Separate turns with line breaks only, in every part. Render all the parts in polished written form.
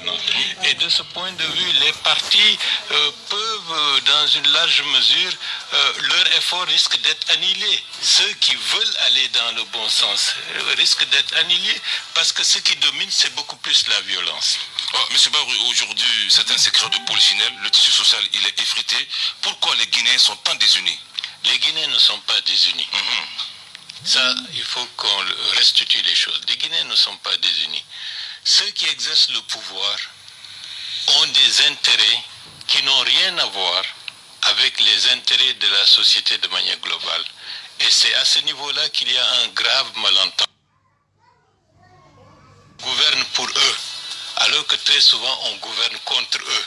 gouvernante. Et de ce point de vue, les partis peuvent, dans une large mesure, leur effort risque d'être annihilé. Ceux qui veulent aller dans le bon sens risquent d'être annihilés parce que ce qui domine, c'est beaucoup plus la violence.
Monsieur Barou, aujourd'hui, c'est un secret de polichinelle, le tissu social il est effrité. Pourquoi les Guinéens sont tant désunis?
Les Guinéens ne sont pas désunis. Ça, il faut qu'on restitue les choses. Les Guinéens ne sont pas désunis. Ceux qui exercent le pouvoir ont des intérêts qui n'ont rien à voir avec les intérêts de la société de manière globale. Et c'est à ce niveau-là qu'il y a un grave malentendu. On gouverne pour eux, alors que très souvent on gouverne contre eux.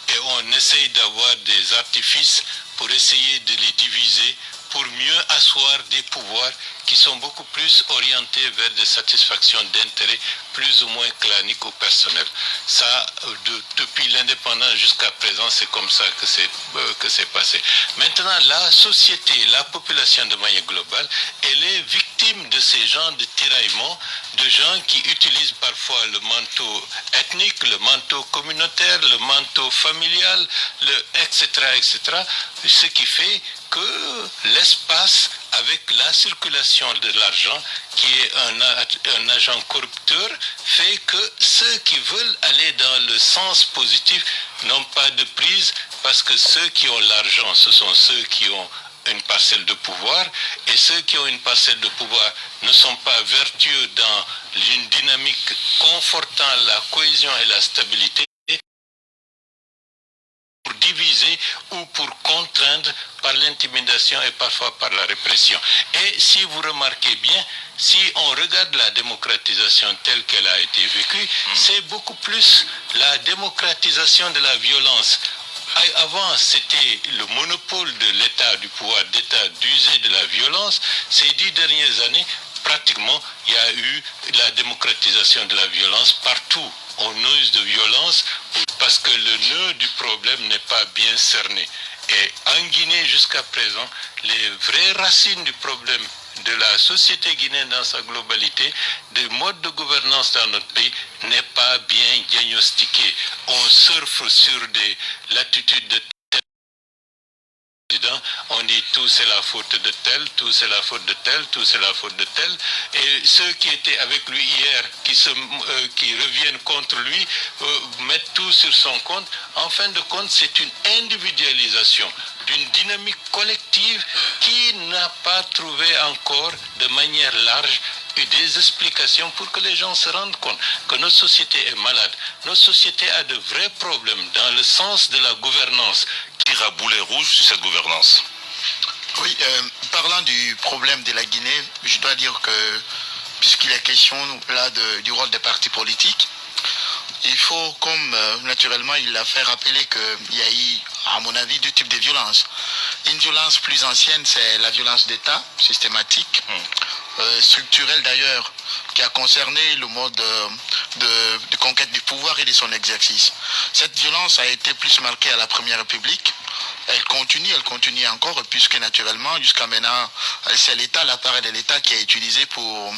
Et on essaye d'avoir des artifices pour essayer de les diviser, pour mieux asseoir des pouvoirs qui sont beaucoup plus orientés vers des satisfactions d'intérêts plus ou moins claniques ou personnels. Ça, depuis l'indépendance jusqu'à présent, c'est comme ça que c'est passé. Maintenant, la société, la population de manière globale, elle est victime de ces genres de tiraillements, de gens qui utilisent parfois le manteau ethnique, le manteau communautaire, le manteau familial, etc., etc., ce qui fait que l'espace avec la circulation de l'argent, qui est un agent corrupteur, fait que ceux qui veulent aller dans le sens positif n'ont pas de prise, parce que ceux qui ont l'argent, ce sont ceux qui ont une parcelle de pouvoir, et ceux qui ont une parcelle de pouvoir ne sont pas vertueux dans une dynamique confortant la cohésion et la stabilité, pour diviser ou pour contraindre par l'intimidation et parfois par la répression. Et si vous remarquez bien, si on regarde la démocratisation telle qu'elle a été vécue, c'est beaucoup plus la démocratisation de la violence. Avant, c'était le monopole de l'État, du pouvoir d'État, d'user de la violence. Ces 10 dernières années, pratiquement, il y a eu la démocratisation de la violence partout. On use de violence parce que le nœud du problème n'est pas bien cerné. Et en Guinée, jusqu'à présent, les vraies racines du problème de la société guinéenne dans sa globalité, des modes de gouvernance dans notre pays, n'est pas bien diagnostiqué. On surfe sur des latitudes de on dit tout c'est la faute de tel, tout c'est la faute de tel, tout c'est la faute de tel. Et ceux qui étaient avec lui hier, qui reviennent contre lui, mettent tout sur son compte. En fin de compte, c'est une individualisation d'une dynamique collective qui n'a pas trouvé encore de manière large des explications pour que les gens se rendent compte que notre société est malade. Notre société a de vrais problèmes dans le sens de la gouvernance.
Tire à boulet rouge sur cette gouvernance.
Oui, parlant du problème de la Guinée, je dois dire que, puisqu'il est question là du rôle des partis politiques, il faut, comme naturellement il l'a fait rappeler qu'il y a eu, à mon avis, deux types de violences. Une violence plus ancienne, c'est la violence d'État, systématique, structurelle d'ailleurs, qui a concerné le mode de conquête du pouvoir et de son exercice. Cette violence a été plus marquée à la Première République. Elle continue encore, puisque naturellement, jusqu'à maintenant, c'est l'État, l'appareil de l'État qui est utilisé pour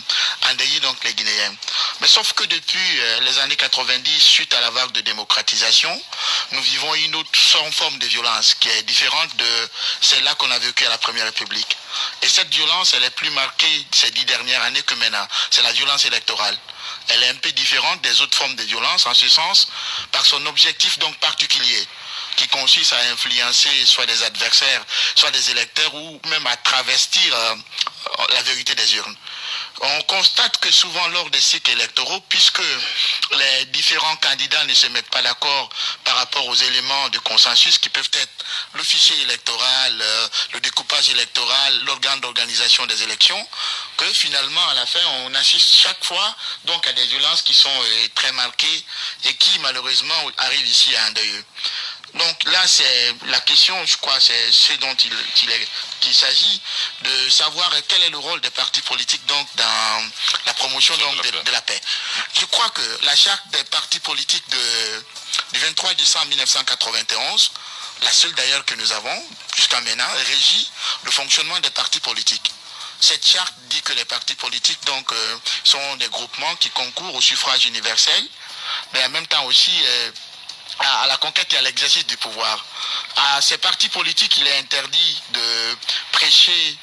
endeuiller donc les Guinéens. Mais sauf que depuis les années 90, suite à la vague de démocratisation, nous vivons une autre forme de violence qui est différente de celle-là qu'on a vécue à la Première République. Et cette violence, elle est plus marquée ces 10 dernières années que maintenant. C'est la violence électorale. Elle est un peu différente des autres formes de violence, en ce sens, par son objectif donc particulier, qui consiste à influencer soit des adversaires, soit des électeurs, ou même à travestir la vérité des urnes. On constate que souvent lors des cycles électoraux, puisque les différents candidats ne se mettent pas d'accord par rapport aux éléments de consensus qui peuvent être le fichier électoral, le découpage électoral, l'organe d'organisation des élections, que finalement à la fin on assiste chaque fois donc à des violences qui sont très marquées et qui malheureusement arrivent ici à un deuil. Donc là, c'est la question, je crois, c'est ce dont il s'agit, de savoir quel est le rôle des partis politiques donc dans la promotion donc, de la paix. Je crois que la charte des partis politiques du 23 décembre 1991, la seule d'ailleurs que nous avons jusqu'à maintenant, régit le fonctionnement des partis politiques. Cette charte dit que les partis politiques donc, sont des groupements qui concourent au suffrage universel mais en même temps aussi à la conquête et à l'exercice du pouvoir. À ces partis politiques, il est interdit de prêcher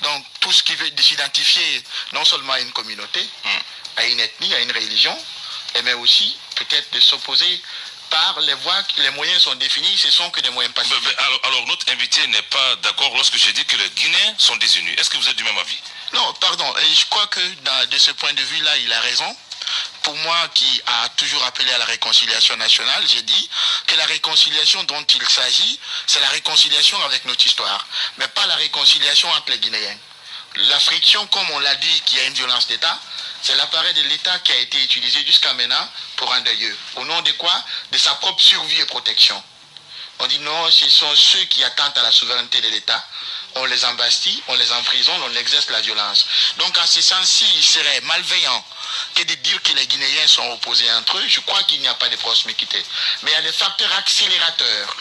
donc tout ce qui veut s'identifier non seulement à une communauté, à une ethnie, à une religion, mais aussi peut-être de s'opposer par les voies, les moyens sont définis, ce sont que des moyens pacifiques.
Alors notre invité n'est pas d'accord lorsque j'ai dit que les Guinéens sont désunis. Est-ce que vous êtes du même avis?
Non, pardon, et je crois que de ce point de vue-là, il a raison. Pour moi, qui a toujours appelé à la réconciliation nationale, j'ai dit que la réconciliation dont il s'agit, c'est la réconciliation avec notre histoire, mais pas la réconciliation entre les Guinéens. La friction, comme on l'a dit, qu'il y a une violence d'État, c'est l'appareil de l'État qui a été utilisé jusqu'à maintenant pour endeuiller. Au nom de quoi? De sa propre survie et protection. On dit non, ce sont ceux qui attentent à la souveraineté de l'État. On les embastille, on les emprisonne, on exerce la violence. Donc en ce sens-ci, il serait malveillant que de dire que les Guinéens sont opposés entre eux. Je crois qu'il n'y a pas de proximité. Mais il y a des facteurs accélérateurs.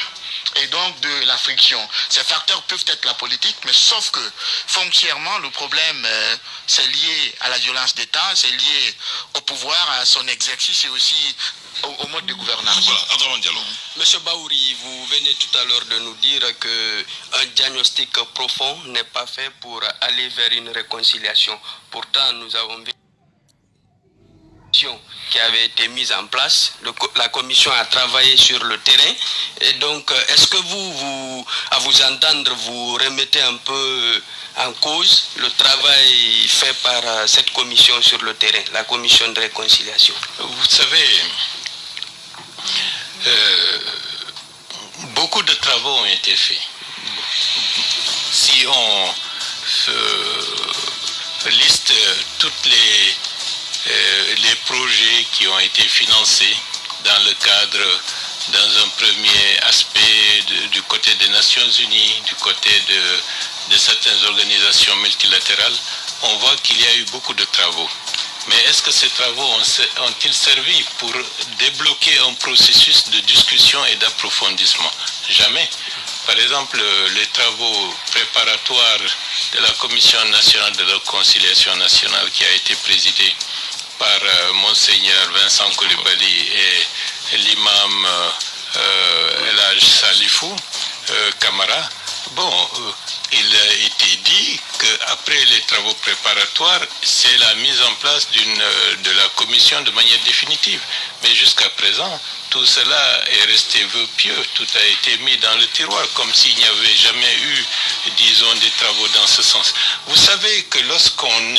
Et donc de la friction. Ces facteurs peuvent être la politique, mais sauf que foncièrement, le problème, c'est lié à la violence d'État, c'est lié au pouvoir, à son exercice et aussi au mode de gouvernance.
Voilà, Abdourahmane Diallo.
Monsieur Baouri, vous venez tout à l'heure de nous dire qu'un diagnostic profond n'est pas fait pour aller vers une réconciliation. Pourtant, nous avons vu qui avait été mise en place. La commission a travaillé sur le terrain. Et donc, est-ce que à vous entendre, vous remettez un peu en cause le travail fait par cette commission sur le terrain, la commission de réconciliation?
Vous savez, beaucoup de travaux ont été faits. Si on liste toutes les projets qui ont été financés dans le cadre, dans un premier aspect du côté des Nations Unies, du côté de certaines organisations multilatérales, on voit qu'il y a eu beaucoup de travaux. Mais est-ce que ces travaux ont-ils servi pour débloquer un processus de discussion et d'approfondissement? Jamais. Par exemple, les travaux préparatoires de la Commission nationale de réconciliation nationale qui a été présidée par Monseigneur Vincent Coulibaly et l'imam El Hadj Salifou Camara, il a été dit qu'après les travaux préparatoires, c'est la mise en place de la commission de manière définitive. Mais jusqu'à présent, tout cela est resté vœu pieux, tout a été mis dans le tiroir, comme s'il n'y avait jamais eu, disons, des travaux dans ce sens. Vous savez que lorsqu'on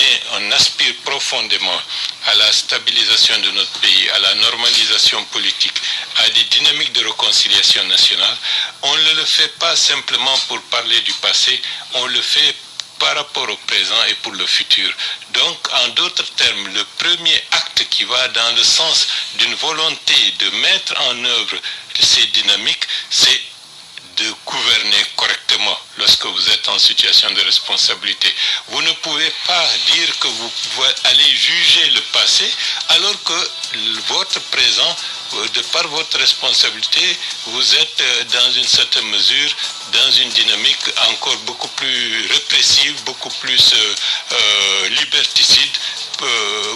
aspire profondément à la stabilisation de notre pays, à la normalisation politique, à des dynamiques de réconciliation nationale, on ne le fait pas simplement pour parler du passé, on le fait par rapport au présent et pour le futur. Donc, en d'autres termes, le premier acte qui va dans le sens d'une volonté de mettre en œuvre ces dynamiques, c'est de gouverner correctement lorsque vous êtes en situation de responsabilité. Vous ne pouvez pas dire que vous pouvez aller juger le passé alors que votre présent, de par votre responsabilité, vous êtes dans une certaine mesure dans une dynamique encore beaucoup plus répressive, beaucoup plus liberticide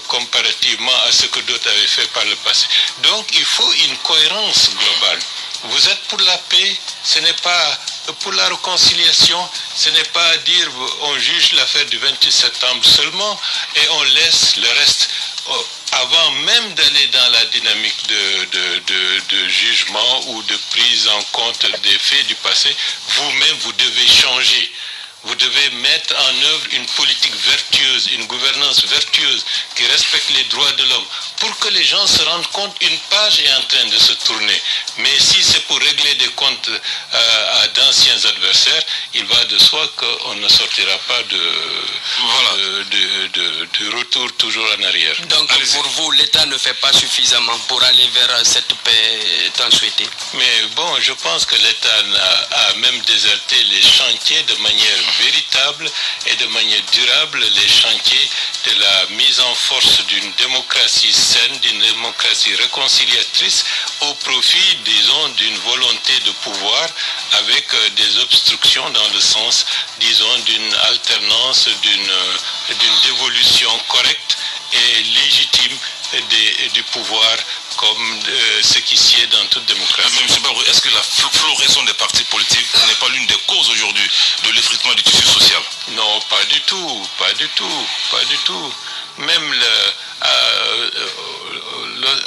comparativement à ce que d'autres avaient fait par le passé. Donc il faut une cohérence globale. Vous êtes pour la paix, ce n'est pas pour la réconciliation, ce n'est pas dire on juge l'affaire du 28 septembre seulement et on laisse le reste. Avant même d'aller dans la dynamique de jugement ou de prise en compte des faits du passé, vous-même vous devez changer. Vous devez mettre en œuvre une politique vertueuse, une gouvernance vertueuse qui respecte les droits de l'homme pour que les gens se rendent compte qu'une page est en train de se tourner. Mais si c'est pour régler des comptes à d'anciens adversaires, il va de soi qu'on ne sortira pas de retour toujours en arrière.
Donc pour vous, l'État ne fait pas suffisamment pour aller vers cette paix tant souhaitée?
Mais bon, je pense que l'État a même déserté les chantiers de manière véritable et de manière durable, les chantiers de la mise en force d'une démocratie saine, d'une démocratie réconciliatrice au profit, disons, d'une volonté de pouvoir avec des obstructions dans le sens, disons, d'une alternance, d'une dévolution correcte et légitime du pouvoir comme ce qui sied dans toute démocratie.
Mais M. Barou, est-ce que la floraison des partis politiques n'est pas l'une des causes aujourd'hui de l'effritement du tissu social?
Non, pas du tout, pas du tout, pas du tout. Même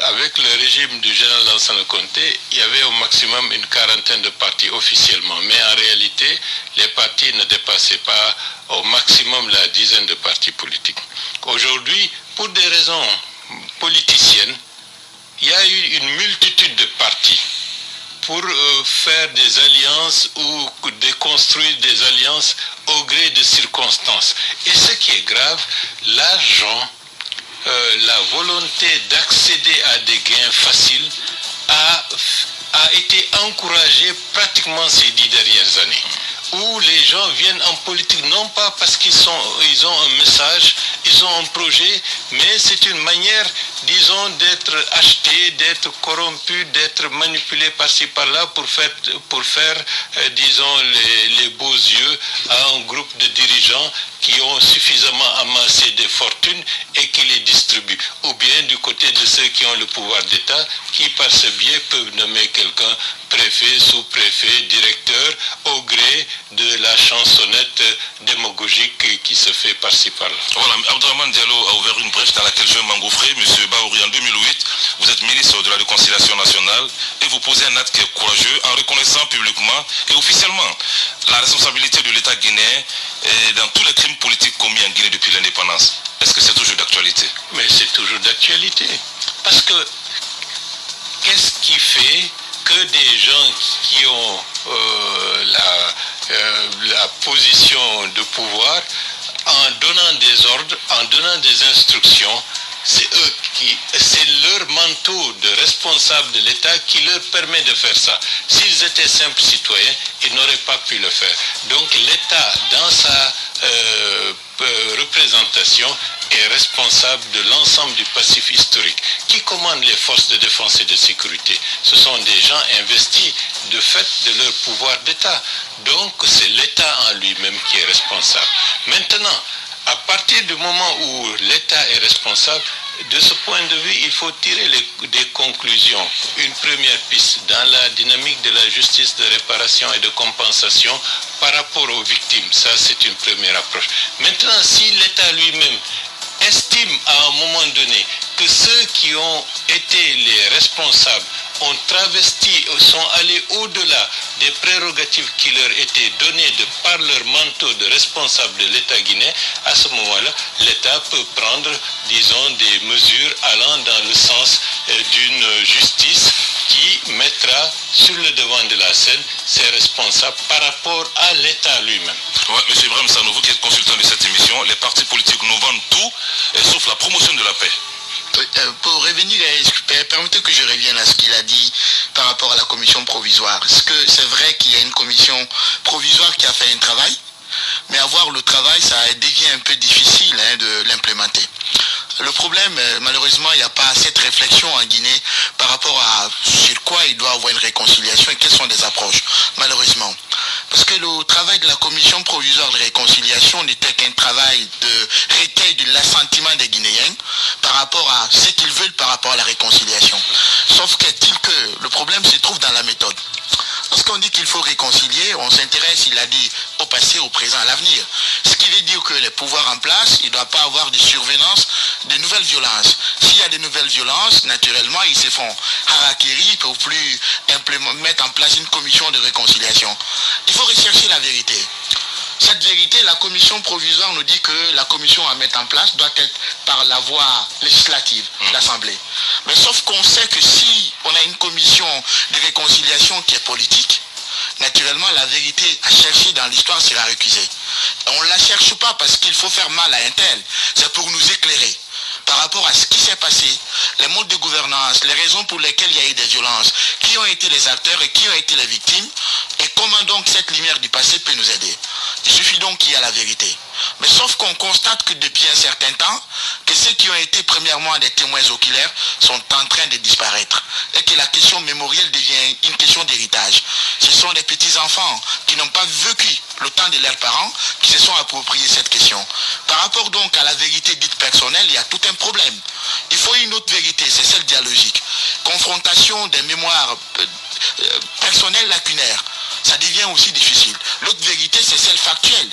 avec le régime du général Lansana Conté, il y avait au maximum une quarantaine de partis officiellement. Mais en réalité, les partis ne dépassaient pas au maximum la dizaine de partis politiques. Aujourd'hui, pour des raisons politiciennes, il y a eu une multitude de partis pour faire des alliances ou déconstruire des alliances au gré de circonstances. Et ce qui est grave, l'argent, la volonté d'accéder à des gains faciles a été encouragée pratiquement ces 10 dernières années, où les gens viennent en politique non pas parce qu'ils ont un message, ils ont un projet, mais c'est une manière, disons, d'être achetés, d'être corrompus, d'être manipulés par-ci par-là pour faire disons, les beaux yeux à un groupe de dirigeants qui ont suffisamment amassé des fortunes et qui les distribuent. Ou bien du côté de ceux qui ont le pouvoir d'État, qui par ce biais peuvent nommer quelqu'un préfet, sous-préfet, directeur, au gré de la chansonnette démagogique qui se fait par-ci par-là.
Voilà, Abdourahmane Diallo a ouvert une brèche dans laquelle je vais m'engouffrer. Monsieur Bahouri, en 2008, vous êtes ministre de la Réconciliation nationale et vous posez un acte qui est courageux en reconnaissant publiquement et officiellement la responsabilité de l'État guinéen dans tous les crimes politiques commis en Guinée depuis l'indépendance. Est-ce que c'est toujours d'actualité?
Mais c'est toujours d'actualité. Parce que qu'est-ce qui fait que des gens qui ont la position de pouvoir, en donnant des ordres, en donnant des instructions, c'est leur manteau de responsable de l'État qui leur permet de faire ça. S'ils étaient simples citoyens, ils n'auraient pas pu le faire. Donc l'État, dans sa représentation, est responsable de l'ensemble du passif historique. Qui commande les forces de défense et de sécurité? Ce sont des gens investis de fait de leur pouvoir d'État. Donc c'est l'État en lui-même qui est responsable. Maintenant, à partir du moment où l'État est responsable, de ce point de vue, il faut tirer des conclusions. Une première piste dans la dynamique de la justice de réparation et de compensation par rapport aux victimes. Ça, c'est une première approche. Maintenant, si l'État lui-même estime à un moment donné que ceux qui ont été les responsables ont travesti, sont allés au-delà des prérogatives qui leur étaient données de par leur manteau de responsable de l'État guinéen, à ce moment-là, l'État peut prendre, disons, des mesures allant dans le sens d'une justice qui mettra sur le devant de la scène ses responsables par rapport à l'État lui-même.
Ouais, M. Ibrahim Sano, vous qui êtes consultant de cette émission, les partis politiques nous vendent tout, sauf la promotion de la paix.
Pour revenir permettez que je revienne à ce qu'il a dit par rapport à la commission provisoire. Est-ce que c'est vrai qu'il y a une commission provisoire qui a fait un travail, mais avoir le travail, ça devient un peu difficile de l'implémenter. Le problème, malheureusement, il n'y a pas cette réflexion en Guinée par rapport à sur quoi il doit avoir une réconciliation et quelles sont les approches, malheureusement. Parce que le travail de la commission provisoire de réconciliation n'était qu'un travail de recueil de l'assentiment des Guinéens par rapport à ce qu'ils veulent par rapport à la réconciliation. Sauf qu'est-il que le problème se trouve dans la méthode. Lorsqu'on dit qu'il faut réconcilier, on s'intéresse, il a dit, au passé, au présent, à l'avenir. Ce qui veut dire que les pouvoirs en place, il ne doit pas avoir de survenance de nouvelles violences. S'il y a de nouvelles violences, naturellement, ils se font harakiri, ils ne peuvent plus mettre en place une commission de réconciliation. Il faut rechercher la vérité. Cette vérité, la commission provisoire nous dit que la commission à mettre en place doit être par la voie législative, l'Assemblée. Mais sauf qu'on sait que si on a une commission de réconciliation qui est politique, naturellement la vérité à chercher dans l'histoire sera récusée. On ne la cherche pas parce qu'il faut faire mal à un tel, c'est pour nous éclairer par rapport à ce qui s'est passé, les modes de gouvernance, les raisons pour lesquelles il y a eu des violences, qui ont été les acteurs et qui ont été les victimes, et comment donc cette lumière du passé peut nous aider. Il suffit donc qu'il y ait la vérité. Mais sauf qu'on constate que depuis un certain temps, que ceux qui ont été premièrement des témoins oculaires sont en train de disparaître. Et que la question mémorielle devient une question d'héritage. Ce sont des petits-enfants qui n'ont pas vécu le temps de leurs parents qui se sont appropriés cette question. Par rapport donc à la vérité dite personnelle, il y a tout un problème. Il faut une autre vérité, c'est celle dialogique. confrontation des mémoires personnelles lacunaires, ça devient aussi difficile. L'autre vérité, c'est celle factuelle.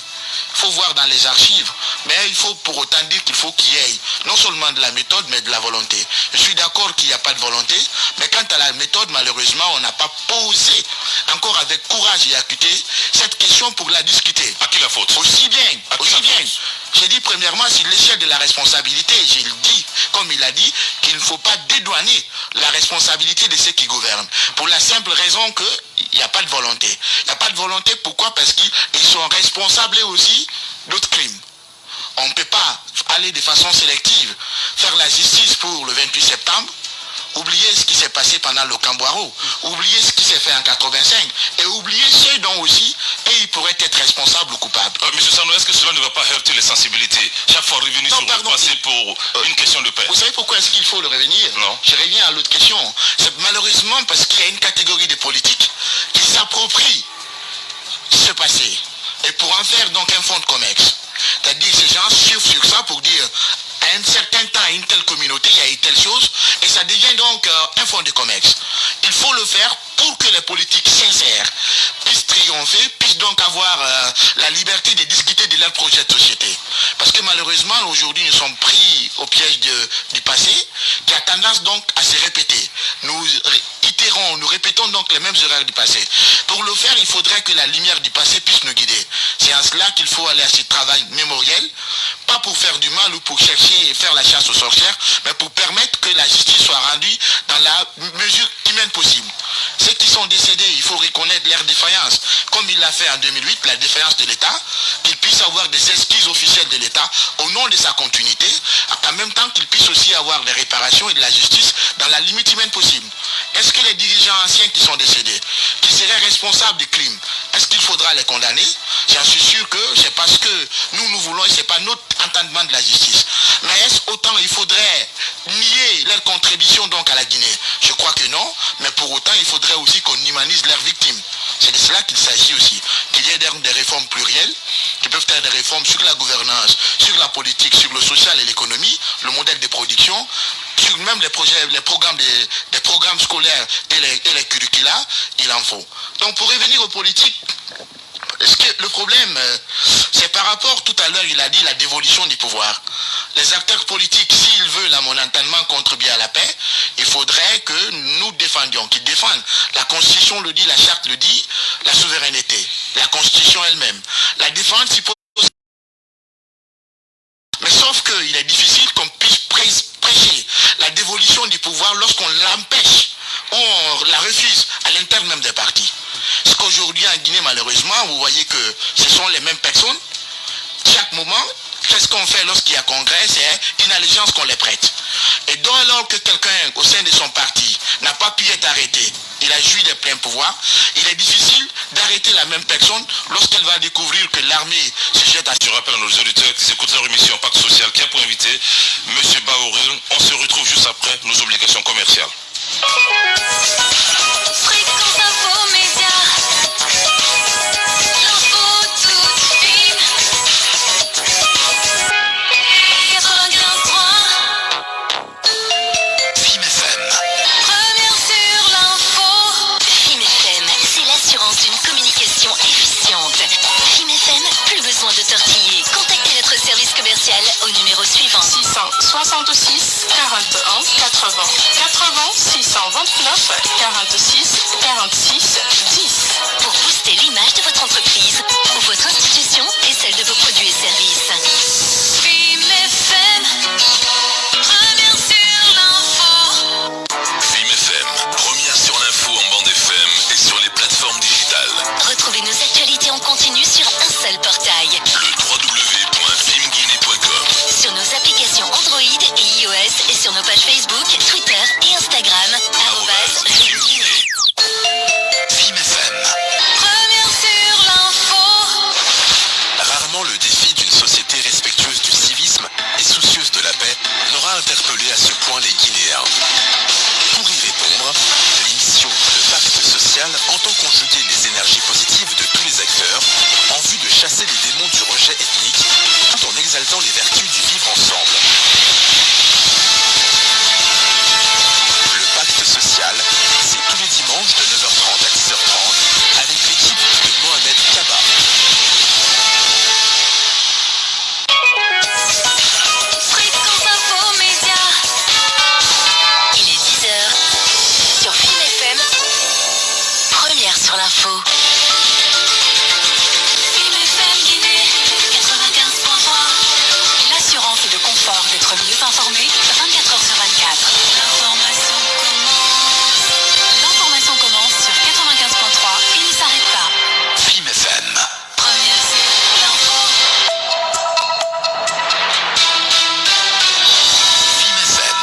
Il faut voir dans les archives, mais il faut pour autant dire qu'il faut qu'il y ait non seulement de la méthode, mais de la volonté. Je suis d'accord qu'il n'y a pas de volonté, mais quant à la méthode, malheureusement, on n'a pas posé encore avec courage et acuité cette question pour la discuter.
À qui la faute?
Aussi bien. J'ai dit premièrement, c'est l'échelle de la responsabilité. J'ai dit, comme il a dit, qu'il ne faut pas dédouaner la responsabilité de ceux qui gouvernent. Pour la simple raison qu'il n'y a pas de volonté. Il n'y a pas de volonté, pourquoi? Parce qu'ils sont responsables aussi d'autres crimes. On ne peut pas aller de façon sélective faire la justice pour le 28 septembre, oublier ce qui s'est passé pendant le Camboiro, oublier ce qui s'est fait en 85 et oublier ceux dont aussi ils pourraient être responsables ou coupables.
Monsieur Sano, est-ce que cela ne va pas heurter les sensibilités? Chaque fois revenir sur le passé pour une question de paix.
Vous savez pourquoi est-ce qu'il faut le revenir?
Non.
Je reviens à l'autre question. C'est malheureusement parce qu'il y a une catégorie de politiques qui s'approprient ce passé et pour en faire donc un fonds de commerce. C'est-à-dire que ces gens suivent sur ça pour dire à un certain temps, à une telle communauté, il y a eu telle chose, et ça devient donc un fonds de commerce. Il faut le faire pour que les politiques sincères puissent triompher, puissent donc avoir la liberté de discuter de leur projet de société. Parce que malheureusement, aujourd'hui, nous sommes pris au piège du passé, qui a tendance donc à se répéter. Nous répétons donc les mêmes erreurs du passé. Pour le faire, il faudrait que la lumière du passé puisse nous guider. C'est en cela qu'il faut aller à ce travail mémoriel, pas pour faire du mal ou pour chercher et faire la chasse aux sorcières, mais pour permettre que la justice soit rendue dans la mesure humaine possible. Ceux qui sont décédés, il faut reconnaître leur défaillance, comme il l'a fait en 2008, la défaillance de l'État, qu'il puisse avoir des excuses officielles de l'État au nom de sa continuité, en même temps qu'il puisse aussi avoir des réparations et de la justice dans la limite humaine possible. Est-ce que les dirigeants anciens qui sont décédés, qui seraient responsables du crime, est-ce qu'il faudra les condamner? J'en suis sûr que c'est parce que nous voulons et ce n'est pas notre entendement de la justice. Mais est-ce autant il faudrait nier leur contribution donc à la Guinée? Je crois que non, mais pour autant il faudrait aussi qu'on humanise leurs victimes. C'est de cela qu'il s'agit aussi. Qu'il y ait des réformes plurielles, qui peuvent être des réformes sur la gouvernance, sur la politique, sur le social et l'économie, le modèle de production, sur même les programmes scolaires et les curricula, il en faut. Donc pour revenir aux politiques, est-ce que le problème, c'est par rapport, tout à l'heure, il a dit la dévolution du pouvoir. Les acteurs politiques, s'ils veulent, à mon entendement, contribuer à la paix, il faudrait que nous défendions, qu'ils défendent. La Constitution le dit, la Charte le dit, la souveraineté, la Constitution elle-même. La défense suppose... Mais sauf qu'il est difficile qu'on puisse prêcher la dévolution du pouvoir lorsqu'on l'empêche, ou on la refuse à l'interne même des partis. Parce qu'aujourd'hui en Guinée, malheureusement, vous voyez que ce sont les mêmes personnes. Chaque moment, qu'est-ce qu'on fait lorsqu'il y a congrès? C'est une allégeance qu'on les prête. Et donc alors que quelqu'un au sein de son parti n'a pas pu être arrêté, il a joui des pleins pouvoirs, il est difficile d'arrêter la même personne lorsqu'elle va découvrir que l'armée se jette à...
Je rappelle à nos auditeurs qui écoutent leur émission Pacte Social qui a pour invité M. Baouril. On se retrouve juste après nos obligations commerciales.
Fréquence Info Média. L'info toute fine. 95.3.
FIM FM.
Première sur l'info.
FIM FM, c'est l'assurance d'une communication efficiente. FIM FM, plus besoin de tortiller. Contactez notre service commercial au numéro suivant.
666 41 80 80 629 46 46 10.
Pour booster l'image de votre entreprise ou votre institution et celle de vos produits et services.
FIM FM. Première sur l'info.
FIM FM, première sur l'info en bande FM et sur les plateformes digitales.
Retrouvez nos actualités en continu sur un seul portail.
Le www.fimguinée.com.
Sur nos applications Android et iOS et sur nos pages Facebook, Twitter et Instagram. @FimGuinée.
FIM FM.
Première sur l'info.
Rarement le défi d'une société respectueuse du civisme et soucieuse de la paix n'aura interpellé à ce point les Guinéens. Pour y répondre, l'émission Le Pacte Social entend conjuguer les énergies positives de tous les acteurs en vue de chasser les démons du rejet ethnique tout en exaltant les vertus du vivre ensemble. Le Pacte Social
sur l'info.
Film FM Guinée 95.3.
L'assurance et le confort d'être mieux informé 24 heures sur 24.
L'information commence
Sur 95.3 et ne s'arrête pas.
Film FM.
première sur l'info.
Film FM.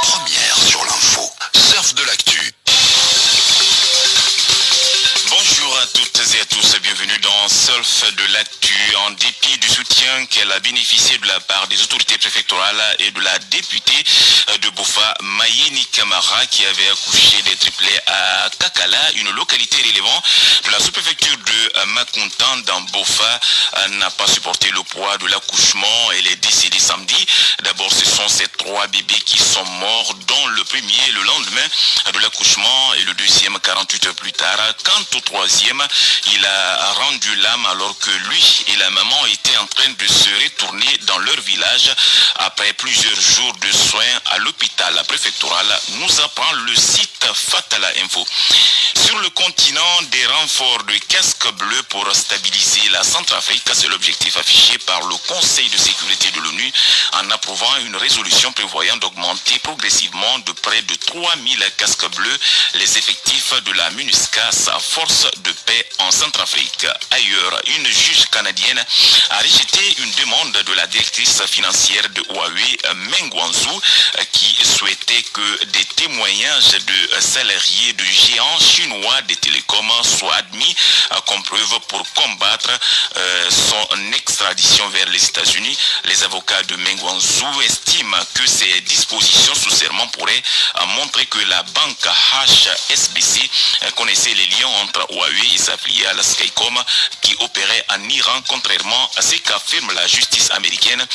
Première sur l'info. Surf de l'actu.
Bonjour à toutes et à tous, bienvenue dans Surf de l'actu. En dépit du soutien qu'elle a bénéficié de la part des autorités préfectorales et de la députée de Bofa, Mayeni Kamara, qui avait accouché des triplés à Kakala, une localité relevant de la sous-préfecture de Makontan dans Bofa, n'a pas supporté le poids de l'accouchement. Elle est décédée samedi. D'abord, ce sont ces 3 bébés qui sont morts, dont le premier le lendemain de l'accouchement et le deuxième 48 heures plus tard. Quant au troisième, il a rendu l'âme alors que lui et la maman étaient en train de se retourner dans leur village après plusieurs jours de soins à l'hôpital préfectoral, nous apprend le site Fatala Info. Sur le continent, des renforts de casques bleus pour stabiliser la Centrafrique, c'est l'objectif affiché par le Conseil de sécurité de l'ONU en approuvant une résolution prévoyant d'augmenter progressivement de près de 3000 casques bleus les effectifs de la MINUSCA, sa force de paix en Centrafrique. Ailleurs, une juge canadienne a rejeté une demande de la directrice financière de Huawei, Meng Wanzhou, qui souhaitait que des témoignages de salariés de géants chinois des télécoms soient admis comme preuve pour combattre son extradition vers les États-Unis. Les avocats de Meng Wanzhou estiment que ces dispositions sous serment pourraient montrer que la banque HSBC connaissait les liens entre Huawei et sa filiale Skycom qui opérait en Iran, contrairement à ce qu'affirme la justice américaine.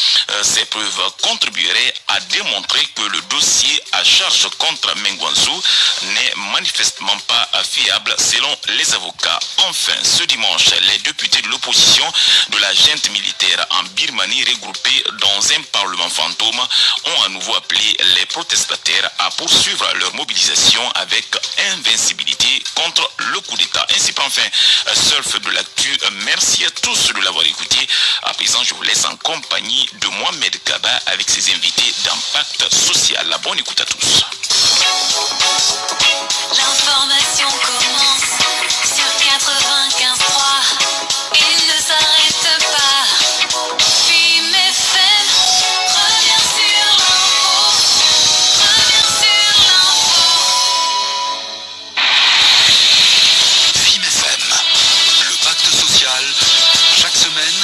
Ces preuves contribueraient à démontrer que le dossier à charge contre Meng Wanzhou n'est manifestement pas fiable selon les avocats. Enfin, ce dimanche, les députés de l'opposition de la junte militaire en Birmanie regroupés dans un parlement fantôme ont à nouveau appelé les protestataires à poursuivre leur mobilisation avec invincibilité contre le coup d'État. Ainsi prend fin Surf de l'actu. Merci à tous de l'avoir écouté. À présent, je vous laisse en compagnie de Mohamed Kaba avec ses invités d'Impact Social. Bonne écoute à tous.
L'information commence sur 95.3. Il ne s'arrête pas. Film FM, première sur l'info. Première sur l'info.
Film FM. Le pacte social. Chaque semaine,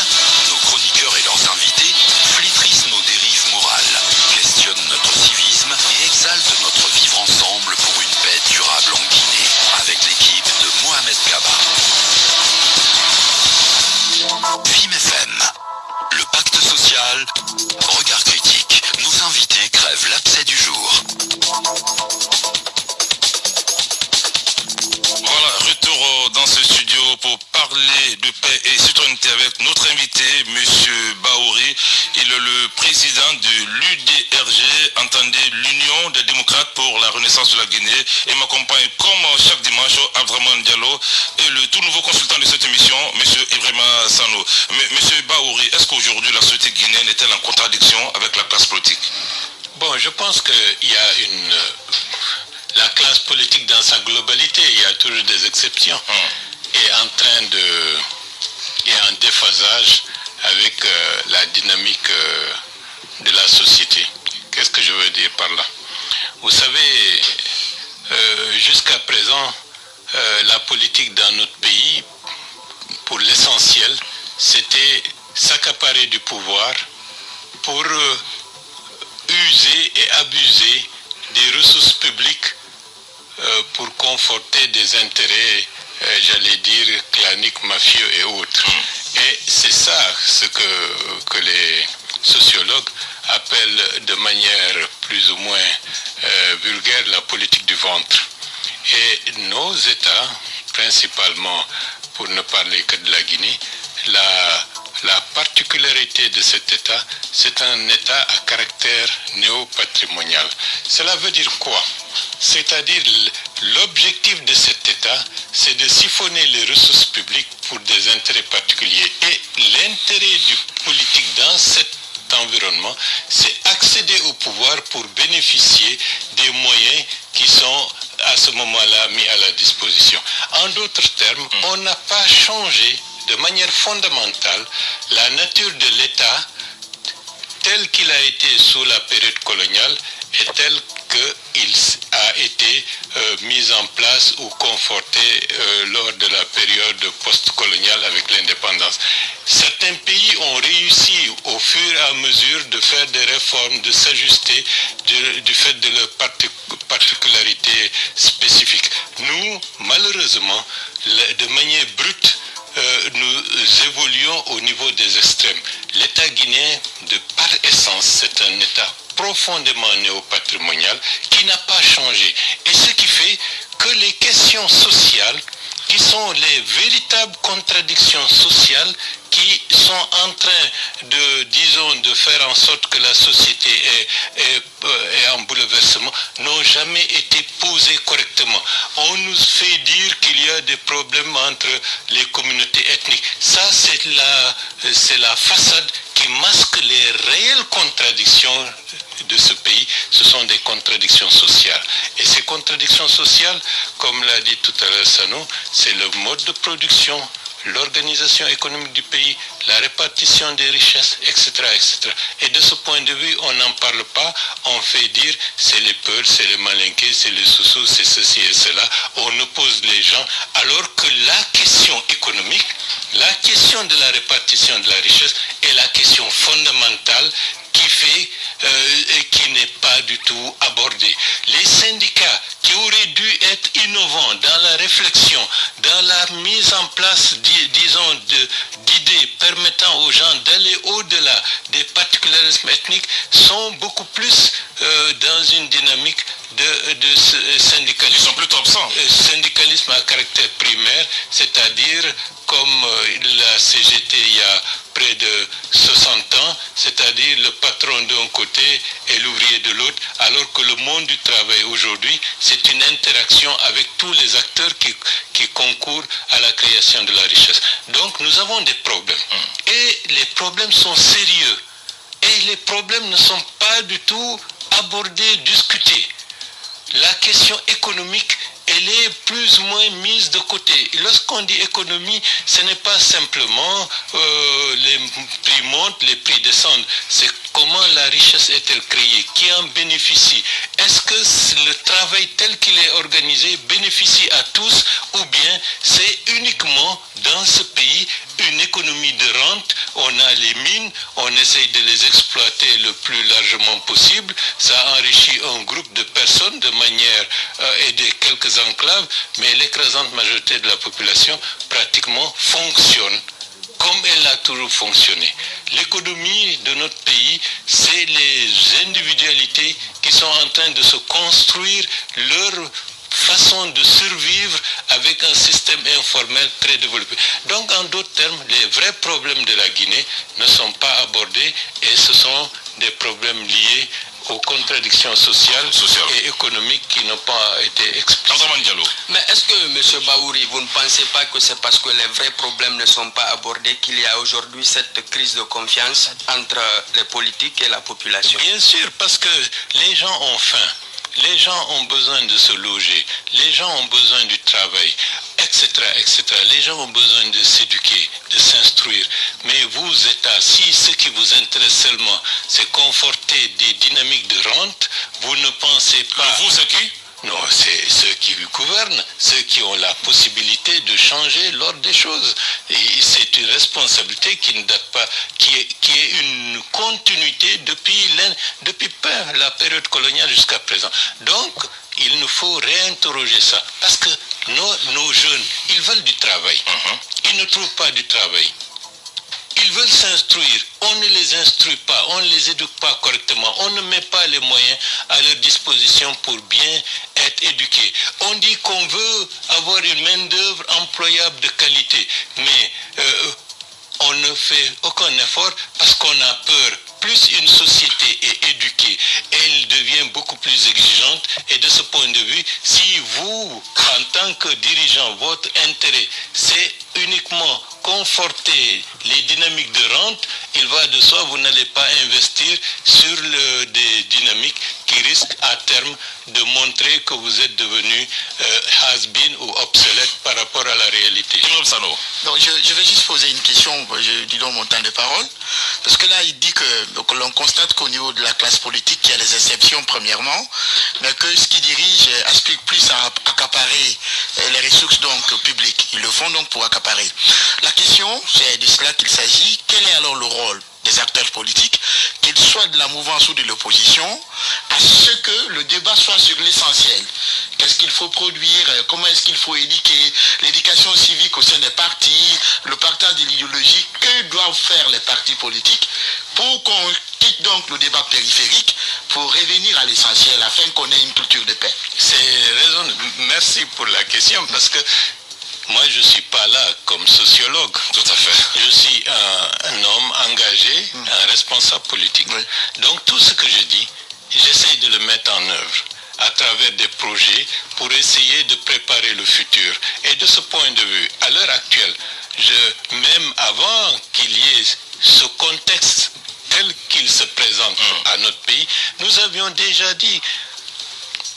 nos chroniqueurs et leurs invités flétrissent nos dérives morales, questionnent notre civisme et exaltent notre vivre ensemble pour une paix durable en Guinée. Avec l'équipe de Mohamed Kaba. Film FM. Le pacte social. Regard critique. Nos invités crèvent l'abcès du jour.
Voilà, retour dans ce studio pour parler de paix et citoyenneté avec notre invité, M. Bahouri. Il est le président de l'UDRG, entendez l'Union des démocrates pour la renaissance de la Guinée, et m'accompagne comme chaque dimanche Abdraman Diallo et le tout nouveau consultant de cette émission, M. Ibrahima Sano. M. Bahouri, est-ce qu'aujourd'hui la société guinéenne est-elle en contradiction avec la classe politique?
Bon, je pense qu'il y a la classe politique dans sa globalité, il y a toujours des exceptions, est en train est en déphasage avec la dynamique de la société. Qu'est-ce que je veux dire par là? Vous savez, jusqu'à présent, la politique dans notre pays, pour l'essentiel, c'était s'accaparer du pouvoir pour user et abuser des ressources publiques pour conforter des intérêts, j'allais dire, claniques, mafieux et autres. Et c'est ça ce que les sociologues appellent de manière plus ou moins vulgaire la politique du ventre. Et nos États, principalement pour ne parler que de la Guinée, la particularité de cet État, c'est un État à caractère néo-patrimonial. Cela veut dire quoi? C'est-à-dire l'objectif de cet État, c'est de siphonner les ressources publiques pour des intérêts particuliers. Et l'intérêt du politique dans cet environnement, c'est accéder au pouvoir pour bénéficier des moyens qui sont à ce moment-là mis à la disposition. En d'autres termes, on n'a pas changé de manière fondamentale la nature de l'État tel qu'il a été sous la période coloniale et tel qu'il a été mis en place ou conforté lors de la période post-coloniale avec l'indépendance. Certains pays ont réussi au fur et à mesure de faire des réformes, de s'ajuster du fait de leurs particularités spécifiques. Nous, malheureusement, de manière brute, nous évoluons au niveau des extrêmes. L'État guinéen, de par essence, c'est un État profondément néopatrimonial qui n'a pas changé. Et ce qui fait que les questions sociales, qui sont les véritables contradictions sociales qui sont en train de faire en sorte que la société est en bouleversement, n'ont jamais été posées correctement. On nous fait dire qu'il y a des problèmes entre les communautés ethniques. Ça, c'est la façade qui masque les réelles contradictions de ce pays. Ce sont des contradictions sociales. Et ces contradictions sociales, comme l'a dit tout à l'heure Sano, c'est le mode de production, l'organisation économique du pays, la répartition des richesses, etc., etc. Et de ce point de vue, on n'en parle pas, on fait dire c'est les Peuls, c'est les Malinqués, c'est les Soussous, c'est ceci et cela. On oppose les gens, alors que la question économique, la question de la répartition de la richesse est la question fondamentale qui fait et qui n'est pas du tout abordée. Les syndicats qui auraient dû être innovants dans la réflexion, dans la mise en place, disons, d'idées permettant aux gens d'aller au-delà des particularismes ethniques, sont beaucoup plus dans une dynamique de syndicalisme.
Ils sont plutôt absents.
Syndicalisme à caractère primaire, c'est-à-dire comme la CGT il y a près de 60 ans, c'est-à-dire le patron d'un côté et l'ouvrier de l'autre, alors que le monde du travail aujourd'hui, c'est une interaction avec tous les acteurs qui concourent à la création de la richesse. Donc nous avons des problèmes. Et les problèmes sont sérieux. Et les problèmes ne sont pas du tout abordés, discutés. La question économique, elle est plus ou moins mise de côté. Lorsqu'on dit économie, ce n'est pas simplement les prix montent, les prix descendent. C'est comment la richesse est-elle créée, qui en bénéficie. Est-ce que le travail tel qu'il est organisé bénéficie à tous, ou bien c'est uniquement dans ce pays une économie de rente, on a les mines, on essaye de les exploiter le plus largement possible, ça enrichit un groupe de personnes de manière et de quelques enclaves, mais l'écrasante majorité de la population pratiquement fonctionne comme elle a toujours fonctionné. L'économie de notre pays, c'est les individualités qui sont en train de se construire leur façon de survivre avec un système informel très développé. Donc, en d'autres termes, les vrais problèmes de la Guinée ne sont pas abordés et ce sont des problèmes liés aux contradictions sociales et économiques qui n'ont pas été expliquées.
Mais est-ce que, M. Baouri, vous ne pensez pas que c'est parce que les vrais problèmes ne sont pas abordés qu'il y a aujourd'hui cette crise de confiance entre les politiques et la population?
Bien sûr, parce que les gens ont faim. Les gens ont besoin de se loger, les gens ont besoin du travail, etc., etc. Les gens ont besoin de s'éduquer, de s'instruire. Mais vous, État, si ce qui vous intéresse seulement, c'est conforter des dynamiques de rente, vous ne pensez pas...
Vous, c'est qui?
Non, c'est ceux qui gouvernent, ceux qui ont la possibilité de changer l'ordre des choses. Et c'est une responsabilité qui ne date pas, qui est une continuité depuis la période coloniale jusqu'à présent. Donc, il nous faut réinterroger ça. Parce que nos jeunes, ils veulent du travail. Ils ne trouvent pas du travail. Ils veulent s'instruire, on ne les instruit pas, on ne les éduque pas correctement, on ne met pas les moyens à leur disposition pour bien être éduqués. On dit qu'on veut avoir une main-d'œuvre employable de qualité, mais on ne fait aucun effort parce qu'on a peur plus une société est éduquée, elle devient beaucoup plus exigeante. Et de ce point de vue, si vous, en tant que dirigeant, votre intérêt, c'est uniquement conforter les dynamiques de rente, il va de soi, vous n'allez pas investir sur des dynamiques qui risquent à terme de montrer que vous êtes devenu has-been ou obsolète par rapport à la réalité.
Donc je vais juste poser une question, je dis donc mon temps de parole, parce que là il dit que l'on constate qu'au niveau de la classe politique, il y a des exceptions premièrement, mais que ce qui dirige aspire plus à accaparer les ressources donc publiques. Ils le font donc pour accaparer. La question, c'est de cela qu'il s'agit. Quel est alors le rôle des acteurs politiques, qu'ils soient de la mouvance ou de l'opposition, à ce que le débat soit sur l'essentiel? Qu'est-ce qu'il faut produire? Comment est-ce qu'il faut éduquer? L'éducation civique au sein des partis, le partage de l'idéologie, que doivent faire les partis politiques pour qu'on quitte donc le débat périphérique pour revenir à l'essentiel afin qu'on ait une culture de paix?
Merci pour la question, parce que moi, je ne suis pas là comme sociologue.
Tout à fait.
Je suis un homme engagé, un responsable politique.
Oui.
Donc, tout ce que je dis, j'essaie de le mettre en œuvre à travers des projets pour essayer de préparer le futur. Et de ce point de vue, à l'heure actuelle, même avant qu'il y ait ce contexte tel qu'il se présente à notre pays, nous avions déjà dit,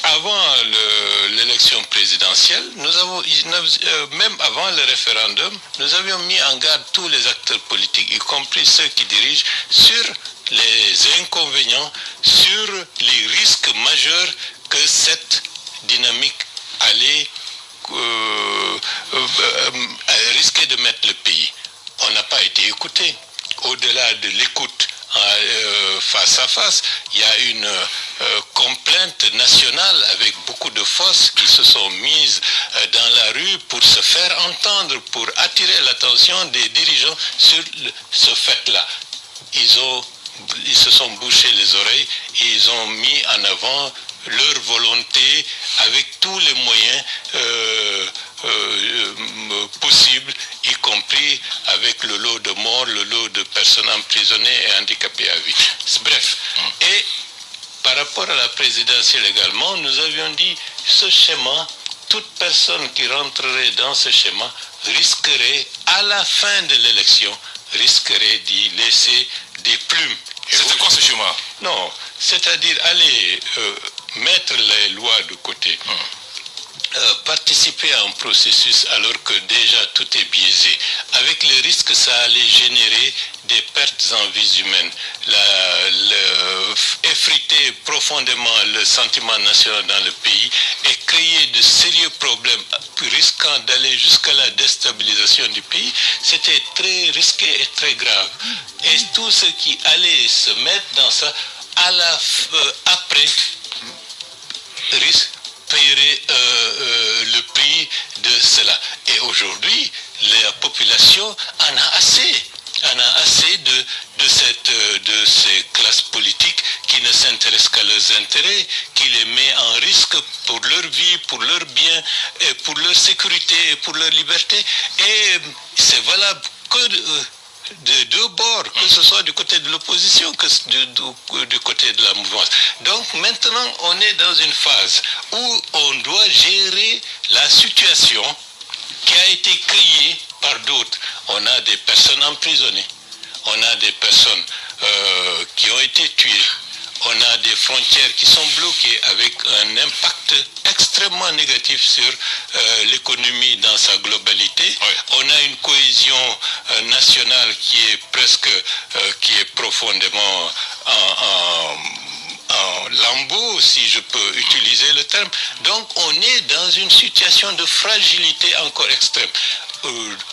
avant l'élection présidentielle, même avant le référendum, nous avions mis en garde tous les acteurs politiques, y compris ceux qui dirigent, sur les inconvénients, sur les risques majeurs que cette dynamique allait risquer de mettre le pays. On n'a pas été écouté. Au-delà de l'écoute face à face, il y a une complainte nationale avec beaucoup de forces qui se sont mises dans la rue pour se faire entendre, pour attirer l'attention des dirigeants sur ce fait-là. Ils se sont bouchés les oreilles et ils ont mis en avant leur volonté avec tous les moyens possibles, y compris avec le lot de morts, le lot de personnes emprisonnées et handicapées à vie. Bref. Et par rapport à la présidentielle également, nous avions dit ce schéma, toute personne qui rentrerait dans ce schéma risquerait, à la fin de l'élection, risquerait d'y laisser des plumes.
C'était quoi ce schéma?
Non, c'est-à-dire aller mettre les lois de côté, participer à un processus alors que déjà tout est biaisé, avec le risque que ça allait générer des pertes en vies humaines, effriter profondément le sentiment national dans le pays et créer de sérieux problèmes risquant d'aller jusqu'à la déstabilisation du pays, c'était très risqué et très grave. Et tout ce qui allait se mettre dans ça, après, risque paierait le prix de cela. Et aujourd'hui, la population en a assez. On a assez de ces classes politiques qui ne s'intéressent qu'à leurs intérêts, qui les met en risque pour leur vie, pour leur bien, et pour leur sécurité et pour leur liberté. Et c'est valable que de deux bords, que ce soit du côté de l'opposition que du côté de la mouvance. Donc maintenant, on est dans une phase où on doit gérer la situation qui a été créée par d'autres. On a des personnes emprisonnées, on a des personnes qui ont été tuées, on a des frontières qui sont bloquées avec un impact extrêmement négatif sur l'économie dans sa globalité.
Oui.
On a une cohésion nationale qui est profondément en lambeaux, si je peux utiliser le terme. Donc on est dans une situation de fragilité encore extrême.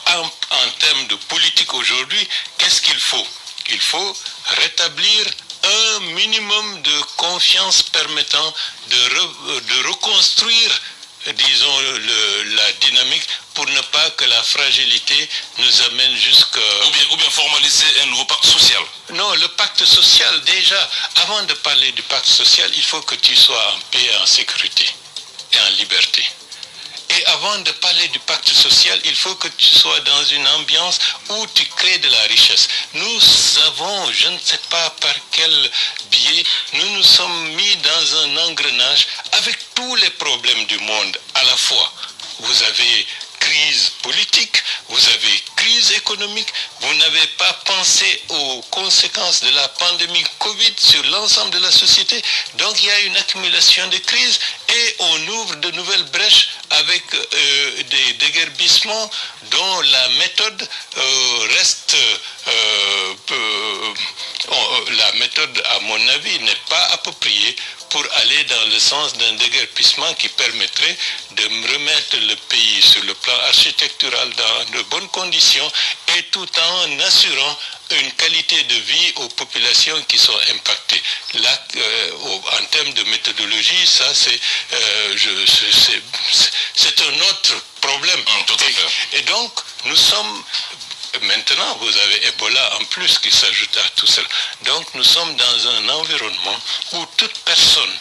En termes de politique aujourd'hui, qu'est-ce qu'il faut? Il faut rétablir un minimum de confiance permettant de reconstruire, disons, la dynamique pour ne pas que la fragilité nous amène jusqu'à...
Ou bien formaliser un nouveau pacte social.
Non, le pacte social, déjà, avant de parler du pacte social, il faut que tu sois en paix et en sécurité et en liberté. Et avant de parler du pacte social, il faut que tu sois dans une ambiance où tu crées de la richesse. Nous avons, je ne sais pas par quel biais, nous nous sommes mis dans un engrenage avec tous les problèmes du monde à la fois. Vous avez crise politique, vous avez crise économique, vous n'avez pas pensé aux conséquences de la pandémie Covid sur l'ensemble de la société. Donc il y a une accumulation de crises et on ouvre de nouvelles brèches avec des déguerpissements dont la méthode reste... la méthode, à mon avis, n'est pas appropriée pour aller dans le sens d'un déguerpissement qui permettrait de remettre le pays sur le plan architectural dans de bonnes conditions et tout en assurant une qualité de vie aux populations qui sont impactées. Là, en termes de méthodologie, ça c'est un autre problème. Et donc, nous sommes... Maintenant, vous avez Ebola en plus qui s'ajoute à tout cela. Donc, nous sommes dans un environnement où toute personne,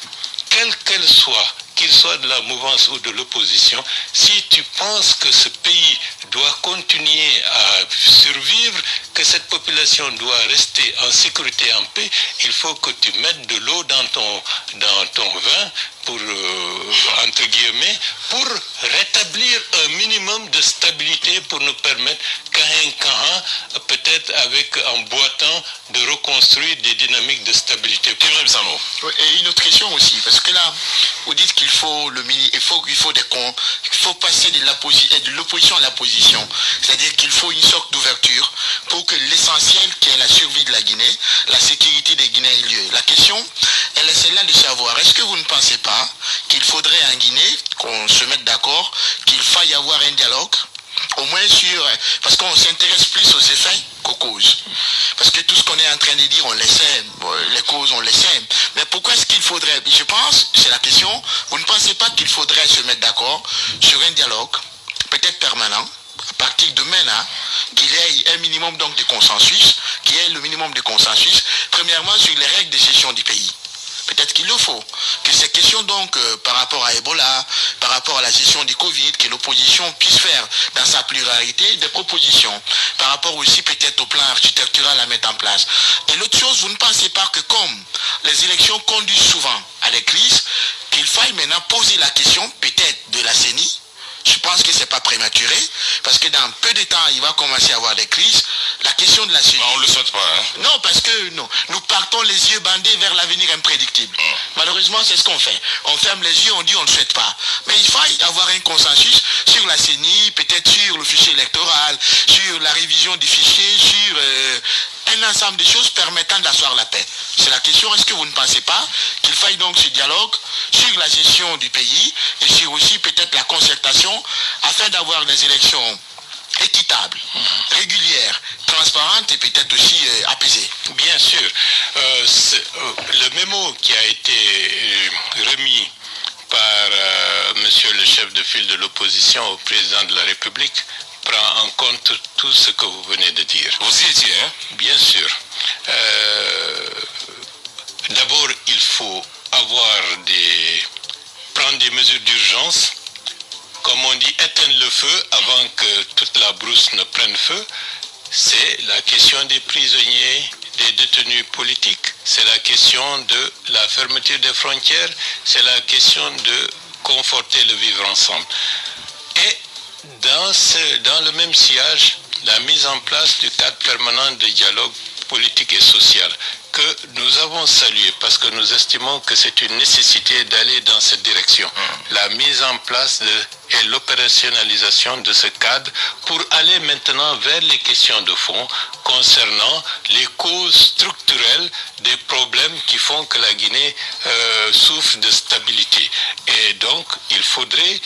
quelle qu'elle soit, qu'il soit de la mouvance ou de l'opposition, si tu penses que ce pays doit continuer à survivre, que cette population doit rester en sécurité, en paix, il faut que tu mettes de l'eau dans ton vin, pour, entre guillemets, pour rétablir un minimum de stabilité pour nous permettre peut-être en boitant, de reconstruire des dynamiques de stabilité.
Et une autre question aussi, parce que là, vous dites qu'il faut passer de l'opposition à la position. C'est-à-dire qu'il faut une sorte d'ouverture pour que l'essentiel, qui est la survie de la Guinée, la sécurité des Guinéens ait lieu. La question, elle est celle-là de savoir, est-ce que vous ne pensez pas qu'il faudrait en Guinée qu'on se mette d'accord, qu'il faille avoir un dialogue, au moins parce qu'on s'intéresse plus aux effets qu'aux causes. Parce que tout ce qu'on est en train de dire, on le sait, les causes, on les sait. Mais pourquoi est-ce qu'il faudrait, je pense, c'est la question, vous ne pensez pas qu'il faudrait se mettre d'accord sur un dialogue, peut-être permanent, à partir de maintenant, qu'il y ait un minimum donc de consensus, premièrement sur les règles de gestion du pays. Peut-être qu'il le faut. Que ces questions donc par rapport à Ebola, par rapport à la gestion du Covid, que l'opposition puisse faire dans sa pluralité des propositions. Par rapport aussi peut-être au plan architectural à mettre en place. Et l'autre chose, vous ne pensez pas que comme les élections conduisent souvent à des crises, qu'il faille maintenant poser la question peut-être de la CENI. Je pense que ce n'est pas prématuré, parce que dans peu de temps, il va commencer à avoir des crises. La question de la CENI...
On ne le souhaite pas. Hein?
Non, parce que nous partons les yeux bandés vers l'avenir imprédictible. Malheureusement, c'est ce qu'on fait. On ferme les yeux, on dit on ne le souhaite pas. Mais il faut avoir un consensus sur la CENI, peut-être sur le fichier électoral, sur la révision du fichier, sur un ensemble de choses permettant d'asseoir la paix. C'est la question, est-ce que vous ne pensez pas qu'il faille donc ce dialogue sur la gestion du pays et sur aussi peut-être la concertation afin d'avoir des élections équitables, régulières, transparentes et peut-être aussi apaisées.
Bien sûr. Le mémo qui a été remis par monsieur le chef de file de l'opposition au président de la République prend en compte tout ce que vous venez de dire.
Vous y étiez, hein?
Bien sûr. D'abord, il faut prendre des mesures d'urgence. Comme on dit, éteindre le feu avant que toute la brousse ne prenne feu. C'est la question des prisonniers, des détenus politiques. C'est la question de la fermeture des frontières. C'est la question de conforter le vivre ensemble. Et dans le même sillage, la mise en place du cadre permanent de dialogue politique et social que nous avons salué parce que nous estimons que c'est une nécessité d'aller dans cette direction. La mise en place et l'opérationnalisation de ce cadre pour aller maintenant vers les questions de fond concernant les causes structurelles des problèmes qui font que la Guinée souffre de stabilité. Et donc, il faudrait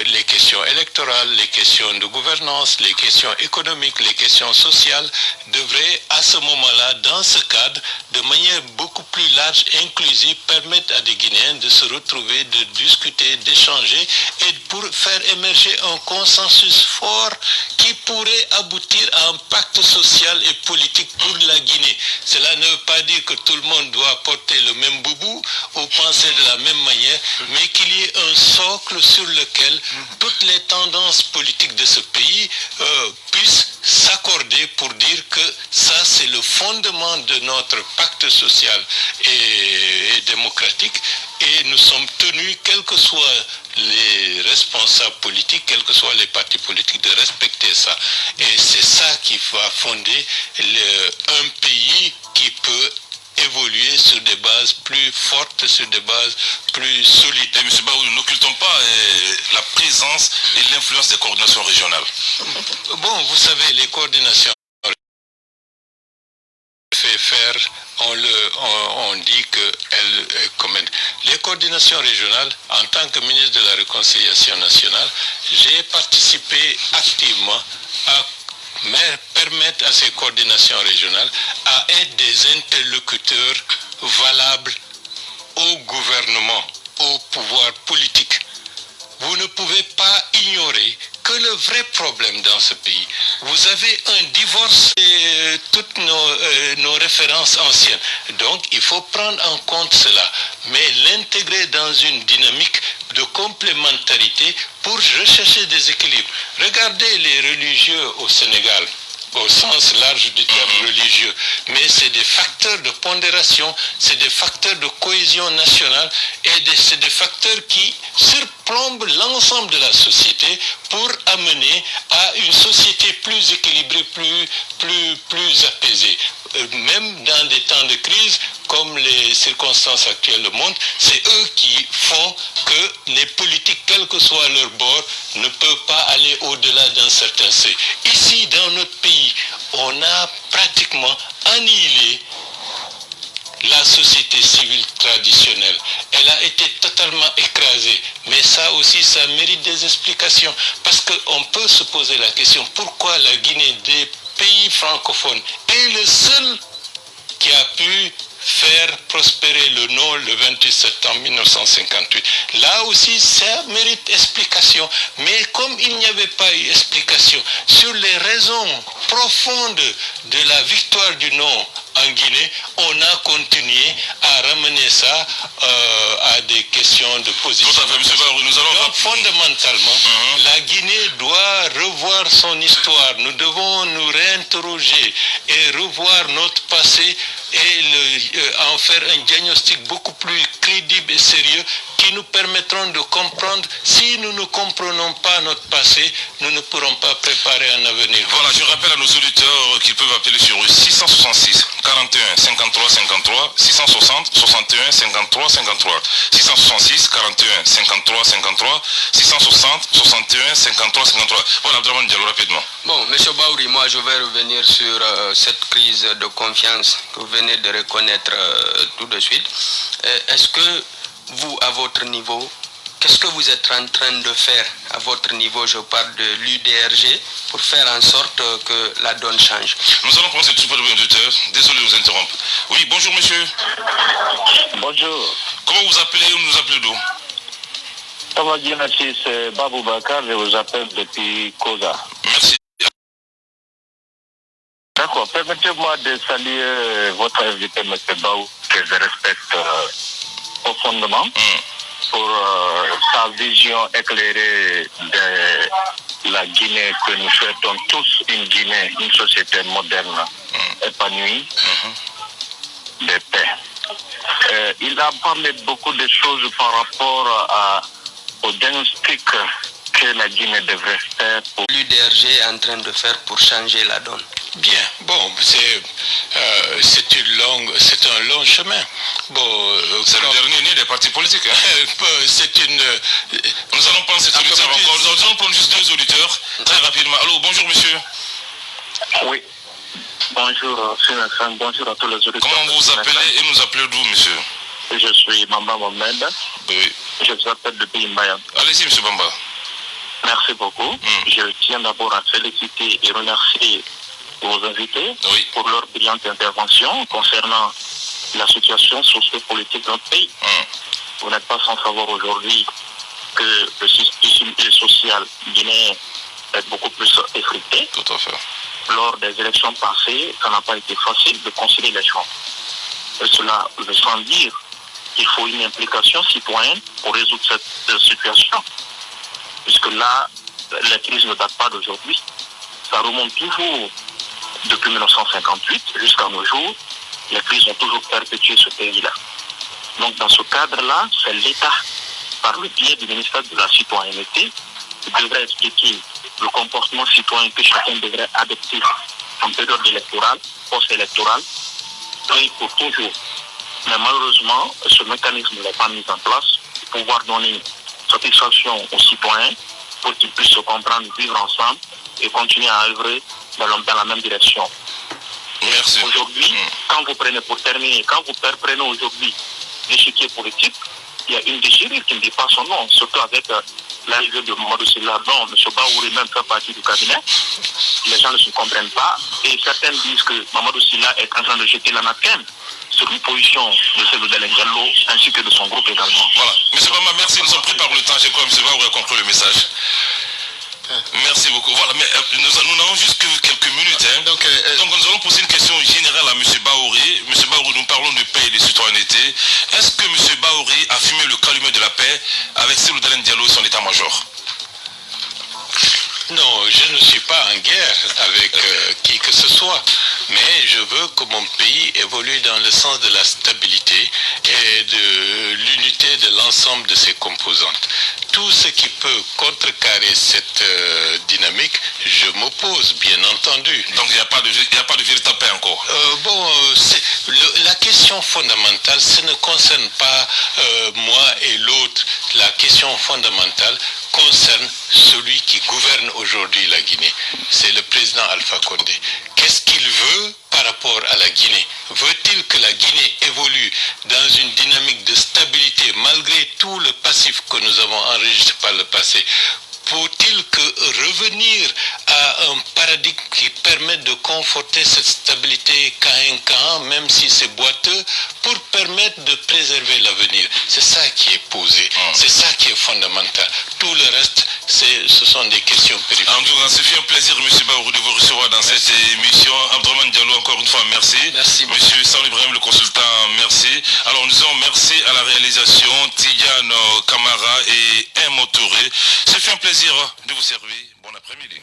les questions électorales, les questions de gouvernance, les questions économiques, les questions sociales devraient à ce moment-là, dans ce cadre, de manière beaucoup plus large et inclusive, permettre à des Guinéens de se retrouver, de discuter, d'échanger et pour faire émerger un consensus fort qui pourrait aboutir à un pacte social et politique pour la Guinée. Cela ne veut pas dire que tout le monde doit porter le même boubou ou penser de la même manière, mais qu'il y ait un socle sur lequel toutes les tendances politiques de ce pays puissent s'accorder pour dire que ça c'est le fondement de notre pacte social et démocratique, et nous sommes tenus, quels que soient les responsables politiques, quels que soient les partis politiques, de respecter ça. Et c'est ça qui va fonder un pays qui peut évoluer sur des bases plus fortes, sur des bases plus solides.
Et M. Baou, nous n'occultons pas la présence et l'influence des coordinations régionales.
Bon, vous savez, les coordinations fait faire, on dit que les coordinations régionales, en tant que ministre de la Réconciliation nationale, j'ai participé activement à permettre à ces coordinations régionales à être des interlocuteurs valables au gouvernement, au pouvoir politique. Vous ne pouvez pas ignorer que le vrai problème dans ce pays, vous avez un divorce de toutes nos références anciennes. Donc il faut prendre en compte cela, mais l'intégrer dans une dynamique de complémentarité pour rechercher des équilibres. Regardez les religieux au Sénégal, au sens large du terme religieux, mais c'est des facteurs de pondération, c'est des facteurs de cohésion nationale et c'est des facteurs qui surplombent l'ensemble de la société pour amener à une société plus équilibrée, plus apaisée. Même dans des temps de crise, comme les circonstances actuelles le montrent, c'est eux qui font que les politiques, quel que soit leur bord, ne peuvent pas aller au-delà d'un certain seuil. Ici, dans notre pays, on a pratiquement annihilé la société civile traditionnelle. Elle a été totalement écrasée. Mais ça aussi, ça mérite des explications. Parce qu'on peut se poser la question, pourquoi la Guinée des pays francophones est le seul qui a pu faire prospérer le non le 28 septembre 1958. Là aussi, ça mérite explication. Mais comme il n'y avait pas eu explication sur les raisons profondes de la victoire du non en Guinée, on a continué à ramener ça à des questions de position.
Tout à fait, M. Barou, nous allons...
Donc, fondamentalement, la Guinée doit revoir son histoire. Nous devons nous réinterroger et revoir notre passé et en faire un diagnostic beaucoup plus crédible et sérieux qui nous permettront de comprendre. Si nous ne comprenons pas notre passé, nous ne pourrons pas préparer un avenir.
Voilà, je rappelle à nos auditeurs qu'ils peuvent appeler sur 666 41 53 53, 660 61 53 53, 666 41 53 53, 660 61 53 53. Voilà, Abdraman Diallo, rapidement.
Bon, M. Baouri, moi je vais revenir sur cette crise de confiance que vous venez de reconnaître tout de suite. Est-ce que vous, à votre niveau, qu'est-ce que vous êtes en train de faire à votre niveau, je parle de l'UDRG, pour faire en sorte que la donne change?
Nous allons prendre cette super auditeur. Désolé de vous interrompre. Oui, bonjour monsieur.
Bonjour.
Comment vous appelez ou nous appelez d'où?
Ça va bien, merci. C'est Babou Bakar, je vous appelle depuis Koza.
Merci.
D'accord. Permettez-moi de saluer votre invité, M. Baou, que je respecte profondément pour sa vision éclairée de la Guinée, que nous souhaitons tous une Guinée, une société moderne, épanouie, de paix. Il a parlé beaucoup de choses par rapport au diagnostic que la Guinée devrait faire.
L'UDRG est en train de faire pour changer la donne.
Bien, bon, c'est un long chemin. Bon,
c'est le dernier né des partis politiques. Hein. Nous allons prendre cette auditeur encore. Nous allons prendre juste 2 auditeurs, très rapidement. Allô, bonjour monsieur.
Oui. Bonjour, bonjour à tous les auditeurs.
Comment vous vous appelez et nous appelez d'où, monsieur?
Je suis Mamba Mohamed.
Oui.
Je vous appelle depuis Mbaya.
Allez-y, monsieur Bamba.
Merci beaucoup. Je tiens d'abord à féliciter et remercier vos invités pour leur brillante intervention concernant la situation socio-politique de notre pays. Vous n'êtes pas sans savoir aujourd'hui que le système social guinéen est beaucoup plus effrité.
Tout à fait.
Lors des élections passées, ça n'a pas été facile de concilier les gens. Et cela veut sans dire qu'il faut une implication citoyenne pour résoudre cette situation. Puisque là, la crise ne date pas d'aujourd'hui. Ça remonte toujours depuis 1958 jusqu'à nos jours. Les crises ont toujours perpétué ce pays-là. Donc dans ce cadre-là, c'est l'État, par le biais du ministère de la Citoyenneté, qui devrait expliquer le comportement citoyen que chacun devrait adopter en période électorale, post-électorale, et pour toujours. Mais malheureusement, ce mécanisme n'est pas mis en place pour pouvoir donner satisfaction aux citoyens pour qu'ils puissent se comprendre, vivre ensemble et continuer à œuvrer dans la même direction.
Merci.
Aujourd'hui, quand vous prenez aujourd'hui l'échiquier politique, il y a une déchirure qui ne dit pas son nom, surtout avec l'arrivée de Mamadou Sylla, dont M. Baouri même fait partie du cabinet. Les gens ne se comprennent pas et certains disent que Mamadou Sylla est en train de jeter l'anathème sur une position de celle de Dalen Diallo ainsi que de son groupe également.
Voilà. M. Bama, merci, nous sommes pris par le temps. Je crois que M. Baouri a conclu le message. Merci beaucoup. Voilà, mais nous n'avons juste que quelques minutes. Hein. Donc nous allons poser une question générale à M. Baouri. M. Baouri, nous parlons de paix et de citoyenneté. Est-ce que M. Baouri a fumé le calumet de la paix avec Cellou Dalein Diallo et son état-major?
Non, je ne suis pas en guerre avec qui que ce soit, mais je veux que mon pays évolue dans le sens de la stabilité et de l'unité de l'ensemble de ses composantes. Tout ce qui peut contrecarrer cette dynamique, je m'oppose, bien entendu.
Donc il n'y a pas de véritable paix encore.
La question fondamentale, ce ne concerne pas moi et l'autre. La question fondamentale concerne celui qui gouverne aujourd'hui la Guinée. C'est le président Alpha Condé. Qu'est-ce qu'il veut par rapport à la Guinée? Veut-il que la Guinée évolue dans une dynamique de stabilité malgré tout le passif que nous avons enregistré par le passé? Faut-il que revenir à un paradigme qui permette de conforter cette stabilité cahin, même si c'est boiteux, pour permettre de préserver l'avenir? C'est ça qui est posé, c'est ça qui est fondamental. Tout le reste, ce sont des questions périphériques.
En tout cas, c'est un plaisir, M. Baouri, de vous recevoir dans cette émission. Abdourahmane Diallo, encore une fois, merci.
Merci.
M. Salou Ibrahim, le consultant, merci. Alors, nous disons merci à la réalisation, Tidiane Kamara et M. Touré. C'est un plaisir de vous servir. Bon après-midi.